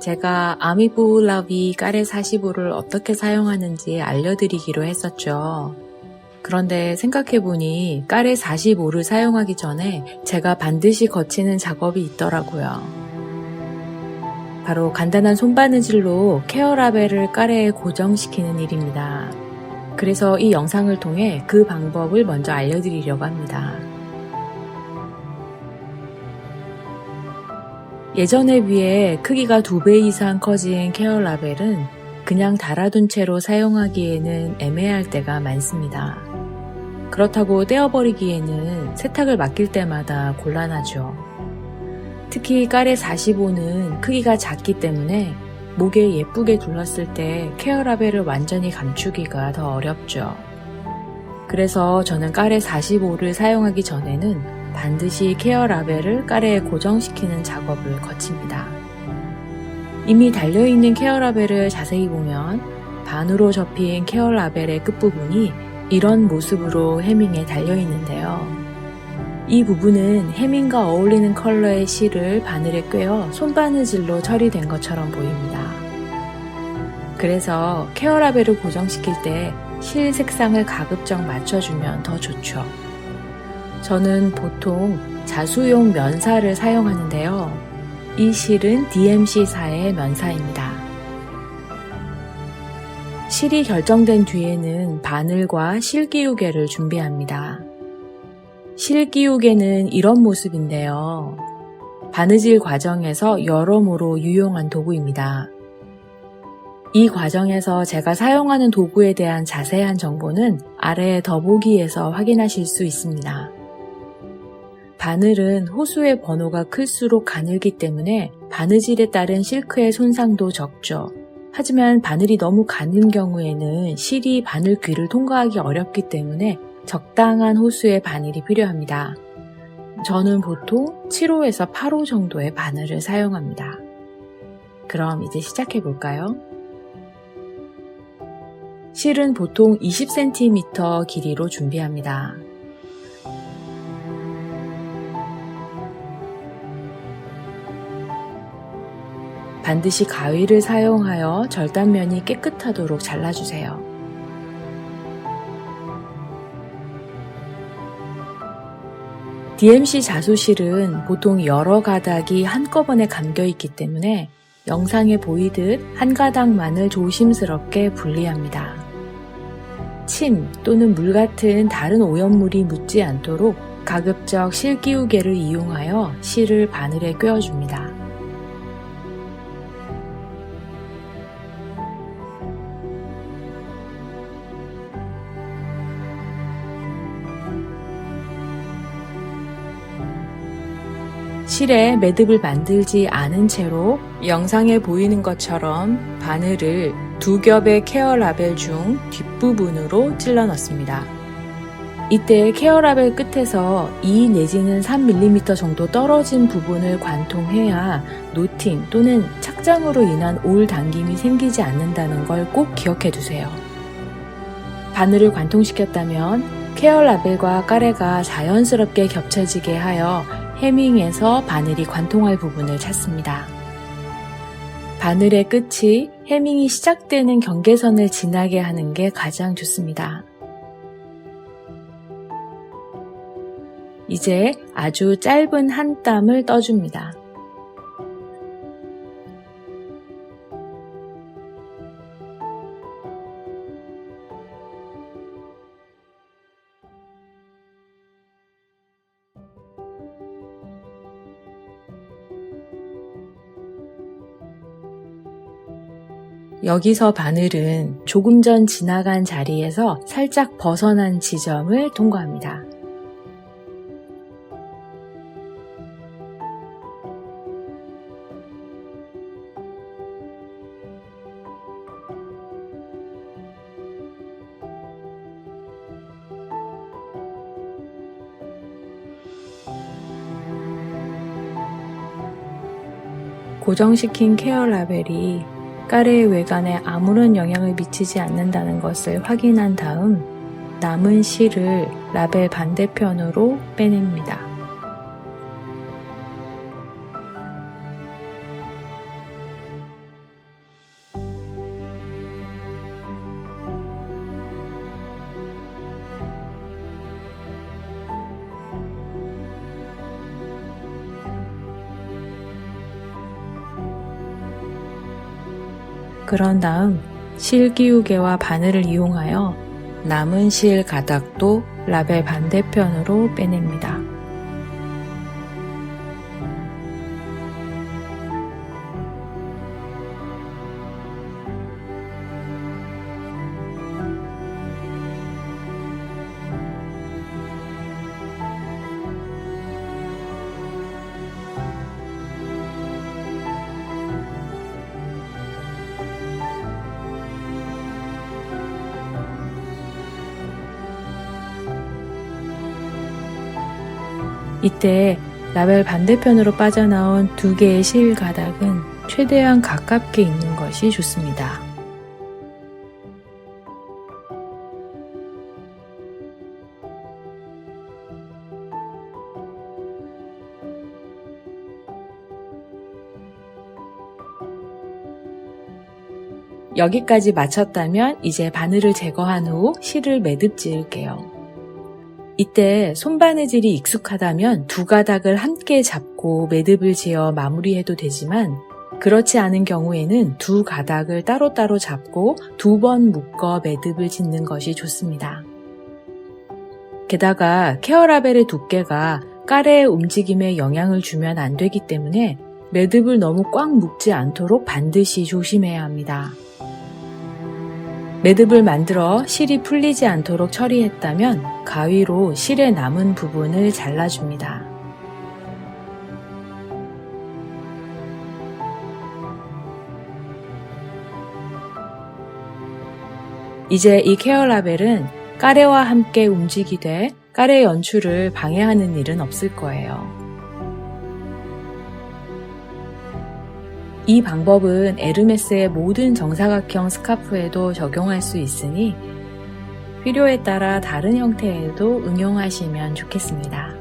제가 아미부라비 까레 45를 어떻게 사용하는지 알려드리기로 했었죠. 그런데 생각해보니 까레 45를 사용하기 전에 제가 반드시 거치는 작업이 있더라고요. 바로 간단한 손바느질로 케어 라벨을 까레에 고정시키는 일입니다. 그래서 이 영상을 통해 그 방법을 먼저 알려드리려고 합니다. 예전에 비해 크기가 2배 이상 커진 케어 라벨은 그냥 달아둔 채로 사용하기에는 애매할 때가 많습니다. 그렇다고 떼어버리기에는 세탁을 맡길 때마다 곤란하죠. 특히 까레 45는 크기가 작기 때문에 목에 예쁘게 둘렀을 때 케어 라벨을 완전히 감추기가 더 어렵죠. 그래서 저는 까레 45를 사용하기 전에는 반드시 케어 라벨을 까레에 고정시키는 작업을 거칩니다. 이미 달려있는 케어 라벨을 자세히 보면 반으로 접힌 케어 라벨의 끝부분이 이런 모습으로 해밍에 달려있는데요. 이 부분은 해밍과 어울리는 컬러의 실을 바늘에 꿰어 손바느질로 처리된 것처럼 보입니다. 그래서 케어 라벨을 고정시킬 때 실 색상을 가급적 맞춰주면 더 좋죠. 저는 보통 자수용 면사를 사용하는데요. 이 실은 DMC사의 면사입니다. 실이 결정된 뒤에는 바늘과 실기우개를 준비합니다. 실기우개는 이런 모습인데요. 바느질 과정에서 여러모로 유용한 도구입니다. 이 과정에서 제가 사용하는 도구에 대한 자세한 정보는 아래 더보기에서 확인하실 수 있습니다. 바늘은 호수의 번호가 클수록 가늘기 때문에 바느질에 따른 실크의 손상도 적죠. 하지만 바늘이 너무 가는 경우에는 실이 바늘 귀를 통과하기 어렵기 때문에 적당한 호수의 바늘이 필요합니다. 저는 보통 7호에서 8호 정도의 바늘을 사용합니다. 그럼 이제 시작해 볼까요? 실은 보통 20cm 길이로 준비합니다. 반드시 가위를 사용하여 절단면이 깨끗하도록 잘라주세요. DMC 자수실은 보통 여러 가닥이 한꺼번에 감겨있기 때문에 영상에 보이듯 한 가닥만을 조심스럽게 분리합니다. 침 또는 물 같은 다른 오염물이 묻지 않도록 가급적 실기우개를 이용하여 실을 바늘에 꿰어줍니다. 실에 매듭을 만들지 않은 채로 영상에 보이는 것처럼 바늘을 2겹의 케어 라벨 중 뒷부분으로 찔러 넣습니다. 이때 케어 라벨 끝에서 2 내지는 3mm 정도 떨어진 부분을 관통해야 노팅 또는 착장으로 인한 올 당김이 생기지 않는다는 걸 꼭 기억해 두세요. 바늘을 관통시켰다면 케어 라벨과 까레가 자연스럽게 겹쳐지게 하여 해밍에서 바늘이 관통할 부분을 찾습니다. 바늘의 끝이 해밍이 시작되는 경계선을 지나게 하는 게 가장 좋습니다. 이제 아주 짧은 한 땀을 떠줍니다. 여기서 바늘은 조금 전 지나간 자리에서 살짝 벗어난 지점을 통과합니다. 고정시킨 케어 라벨이 까레의 외관에 아무런 영향을 미치지 않는다는 것을 확인한 다음 남은 실을 라벨 반대편으로 빼냅니다. 그런 다음 실기우개와 바늘을 이용하여 남은 실 가닥도 라벨 반대편으로 빼냅니다. 이때 라벨 반대편으로 빠져나온 두 개의 실 가닥은 최대한 가깝게 있는 것이 좋습니다. 여기까지 마쳤다면 이제 바늘을 제거한 후 실을 매듭 지을게요. 이때 손바느질이 익숙하다면 두 가닥을 함께 잡고 매듭을 지어 마무리해도 되지만 그렇지 않은 경우에는 두 가닥을 따로따로 잡고 2번 묶어 매듭을 짓는 것이 좋습니다. 게다가 케어라벨의 두께가 까레의 움직임에 영향을 주면 안 되기 때문에 매듭을 너무 꽉 묶지 않도록 반드시 조심해야 합니다. 매듭을 만들어 실이 풀리지 않도록 처리했다면 가위로 실의 남은 부분을 잘라줍니다. 이제 이 케어 라벨은 까레와 함께 움직이되 까레 연출을 방해하는 일은 없을 거예요. 이 방법은 에르메스의 모든 정사각형 스카프에도 적용할 수 있으니 필요에 따라 다른 형태에도 응용하시면 좋겠습니다.